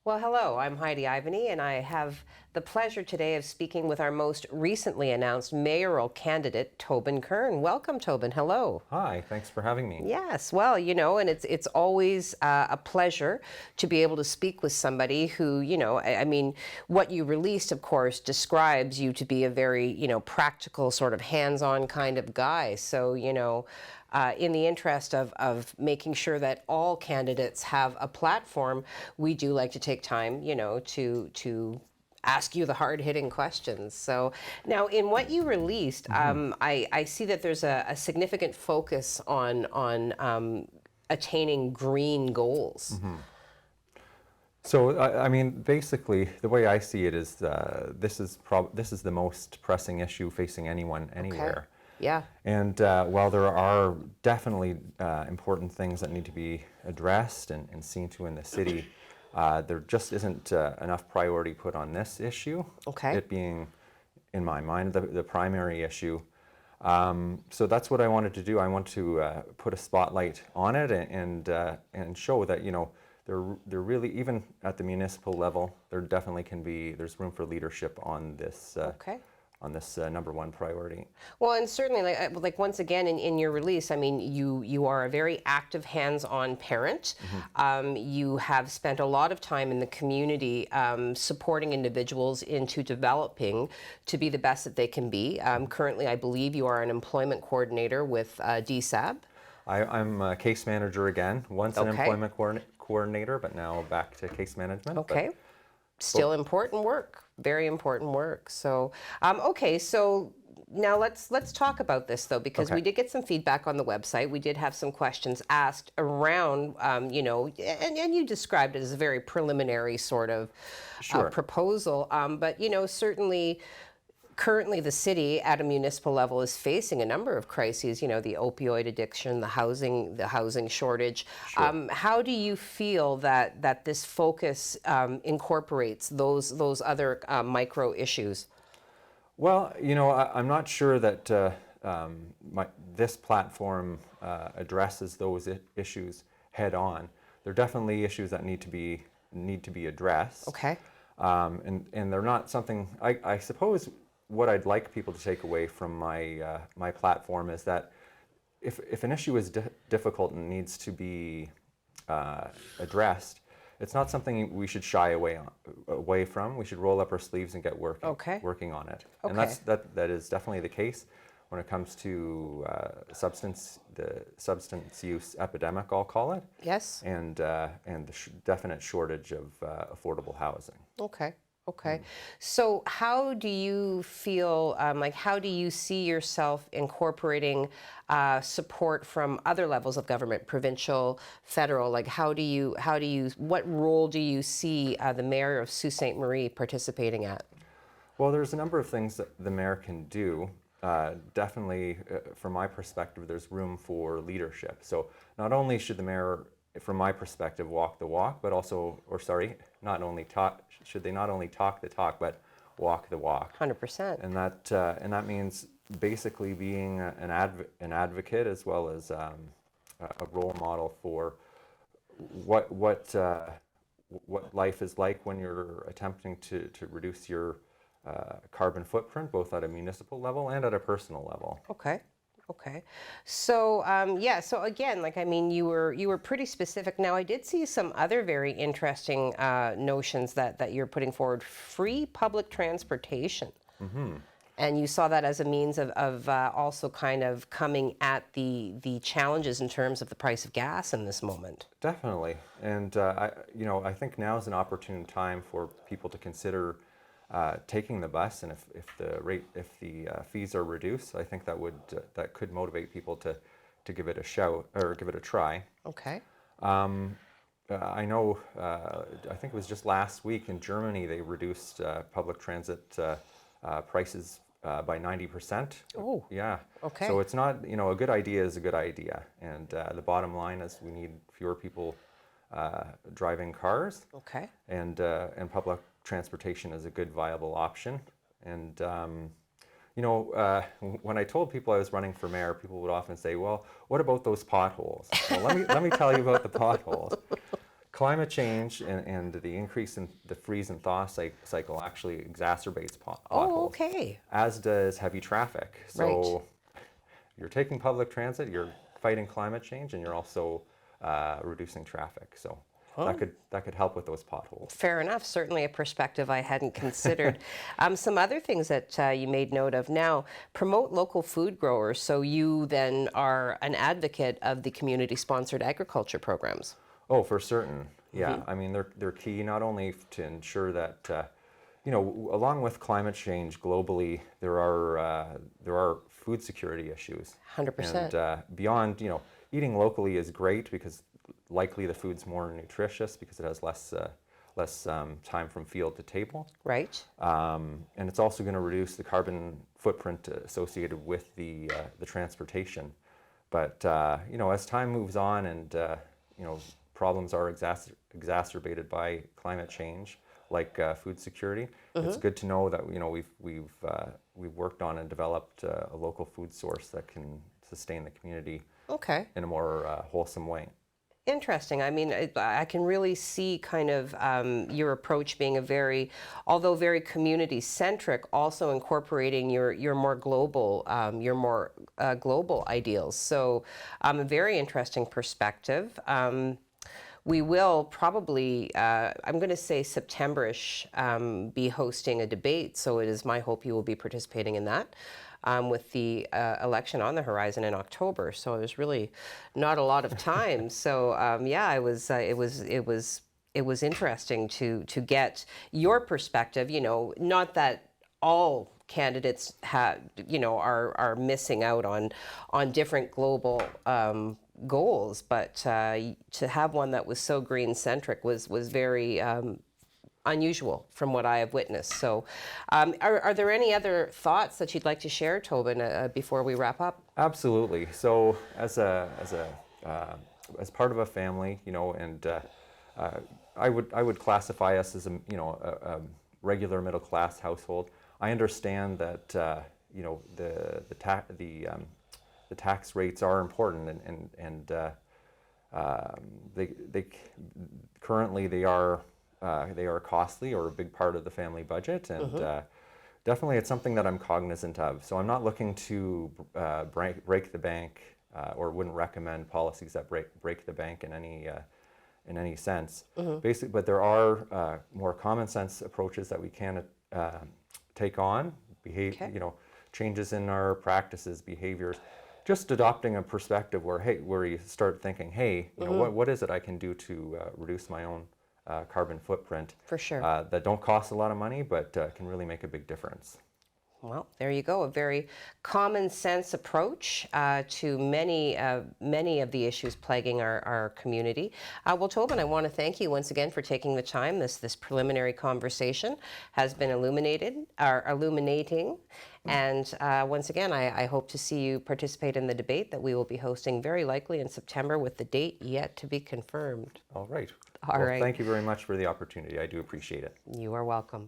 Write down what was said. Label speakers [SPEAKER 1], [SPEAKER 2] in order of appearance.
[SPEAKER 1] Well, hello, I'm Heidi Ivany, and I have the pleasure today of speaking with our most recently announced mayoral candidate, Tobin Kern. Welcome, Tobin. Hello.
[SPEAKER 2] Hi, thanks for having me.
[SPEAKER 1] Yes, well, and it's always a pleasure to be able to speak with somebody who, I mean, what you released, of course, describes you to be a very, practical, sort of hands-on kind of guy. So, in the interest of making sure that all candidates have a platform, we do like to take time, to ask you the hard-hitting questions. So now, in what you released, I see that there's a significant focus on attaining green goals.
[SPEAKER 2] So, I mean, basically, the way I see it is this is the most pressing issue facing anyone anywhere.
[SPEAKER 1] Yeah.
[SPEAKER 2] And while there are definitely important things that need to be addressed and seen to in the city, there just isn't enough priority put on this issue.
[SPEAKER 1] Okay.
[SPEAKER 2] It being, in my mind, the primary issue. So that's what I wanted to do. I want to put a spotlight on it and show that there really, even at the municipal level, there definitely there's room for leadership on this.
[SPEAKER 1] Okay.
[SPEAKER 2] On this number one priority.
[SPEAKER 1] Well, and certainly, like once again, in your release, I mean, you are a very active, hands-on parent. You have spent a lot of time in the community supporting individuals into developing to be the best that they can be. Currently, I believe you are an employment coordinator with DSAB.
[SPEAKER 2] I'm a case manager again, once an employment coordinator, but now back to case management.
[SPEAKER 1] Okay. Still important work, very important work. So, okay, so now let's talk about this though, because we did get some feedback on the website. We did have some questions asked around, and you described it as a very preliminary sort of proposal. But certainly. Currently, the city at a municipal level is facing a number of crises. The opioid addiction, the housing shortage. How do you feel that this focus incorporates those other micro issues?
[SPEAKER 2] Well, I'm not sure that this platform addresses those issues head on. There are definitely issues that need to be addressed.
[SPEAKER 1] Okay.
[SPEAKER 2] And they're not something I suppose. What I'd like people to take away from my platform is that if an issue is difficult and needs to be addressed, it's not something we should shy away from. We should roll up our sleeves and get working on it. And that is definitely the case when it comes to the substance use epidemic, I'll call it.
[SPEAKER 1] Yes.
[SPEAKER 2] And the definite shortage of affordable housing.
[SPEAKER 1] Okay. Okay. So how do you feel, how do you see yourself incorporating support from other levels of government, provincial, federal? What role do you see the mayor of Sault Ste. Marie participating at?
[SPEAKER 2] Well, there's a number of things that the mayor can do. Definitely, from my perspective, there's room for leadership. So not only should the mayor, from my perspective, walk the walk, but also, should they not only talk the talk, but walk the walk.
[SPEAKER 1] 100%.
[SPEAKER 2] And that means basically being an advocate as well as a role model for what life is like when you're attempting to reduce your carbon footprint, both at a municipal level and at a personal level.
[SPEAKER 1] Okay. Okay. So, so again, you were pretty specific. Now, I did see some other very interesting notions that you're putting forward. Free public transportation. And you saw that as a means of also kind of coming at the challenges in terms of the price of gas in this moment.
[SPEAKER 2] Definitely. And, I think now is an opportune time for people to consider taking the bus, and if the fees are reduced, I think that could motivate people to give it a shout or give it a try.
[SPEAKER 1] Okay.
[SPEAKER 2] I know. I think it was just last week in Germany they reduced public transit prices by 90%.
[SPEAKER 1] Oh.
[SPEAKER 2] Yeah.
[SPEAKER 1] Okay.
[SPEAKER 2] So it's not, a good idea is a good idea, and the bottom line is we need fewer people driving cars.
[SPEAKER 1] Okay.
[SPEAKER 2] And public transportation is a good viable option. And when I told people I was running for mayor, people would often say, "Well, what about those potholes?" Well, let me tell you about the potholes. climate change and the increase in the freeze and thaw cycle actually exacerbates potholes.
[SPEAKER 1] Oh, okay.
[SPEAKER 2] As does heavy traffic. So
[SPEAKER 1] Right.
[SPEAKER 2] you're taking public transit, you're fighting climate change, and you're also reducing traffic. So that could help with those potholes.
[SPEAKER 1] Fair enough. Certainly a perspective I hadn't considered. Some other things that you made note of now, promote local food growers. So you then are an advocate of the community-sponsored agriculture programs.
[SPEAKER 2] Oh, for certain. Yeah, I mean they're key not only to ensure that along with climate change globally, there are food security issues.
[SPEAKER 1] 100%.
[SPEAKER 2] And beyond, eating locally is great because likely the food's more nutritious because it has less time from field to table.
[SPEAKER 1] Right.
[SPEAKER 2] And it's also going to reduce the carbon footprint associated with the transportation. But as time moves on and problems are exacerbated by climate change, like food security, it's good to know that we've worked on and developed a local food source that can sustain the community
[SPEAKER 1] Okay.
[SPEAKER 2] in a more wholesome way.
[SPEAKER 1] Interesting. I mean, I can really see kind of your approach being although very community-centric, also incorporating your more global ideals. So, a very interesting perspective. We will probably, I'm going to say September-ish, be hosting a debate. So it is my hope you will be participating in that. With the election on the horizon in October, so there's really not a lot of time. So yeah, it was interesting to get your perspective. Not that all candidates are missing out on different global goals, but to have one that was so green centric was very unusual from what I have witnessed. So are there any other thoughts that you'd like to share, Tobin, before we wrap up?
[SPEAKER 2] Absolutely. So as part of a family, and I would classify us as a regular middle class household. I understand that the tax rates are important, and they currently they are costly or a big part of the family budget, and definitely it's something that I'm cognizant of. So I'm not looking to break the bank, or wouldn't recommend policies that break the bank in any sense. Basically, but there are more common sense approaches that we can take on,
[SPEAKER 1] Okay.
[SPEAKER 2] changes in our practices, behaviors. Just adopting a perspective where you start thinking, hey, what is it I can do to reduce my own carbon footprint?
[SPEAKER 1] For sure.
[SPEAKER 2] That don't cost a lot of money, but can really make a big difference.
[SPEAKER 1] Well, there you go. A very common sense approach to many of the issues plaguing our community. Well, Tobin, I want to thank you once again for taking the time. This preliminary conversation has been illuminating. And once again, I hope to see you participate in the debate that we will be hosting very likely in September, with the date yet to be confirmed.
[SPEAKER 2] All right.
[SPEAKER 1] All
[SPEAKER 2] Well,
[SPEAKER 1] right.
[SPEAKER 2] thank you very much for the opportunity. I do appreciate it.
[SPEAKER 1] You are welcome.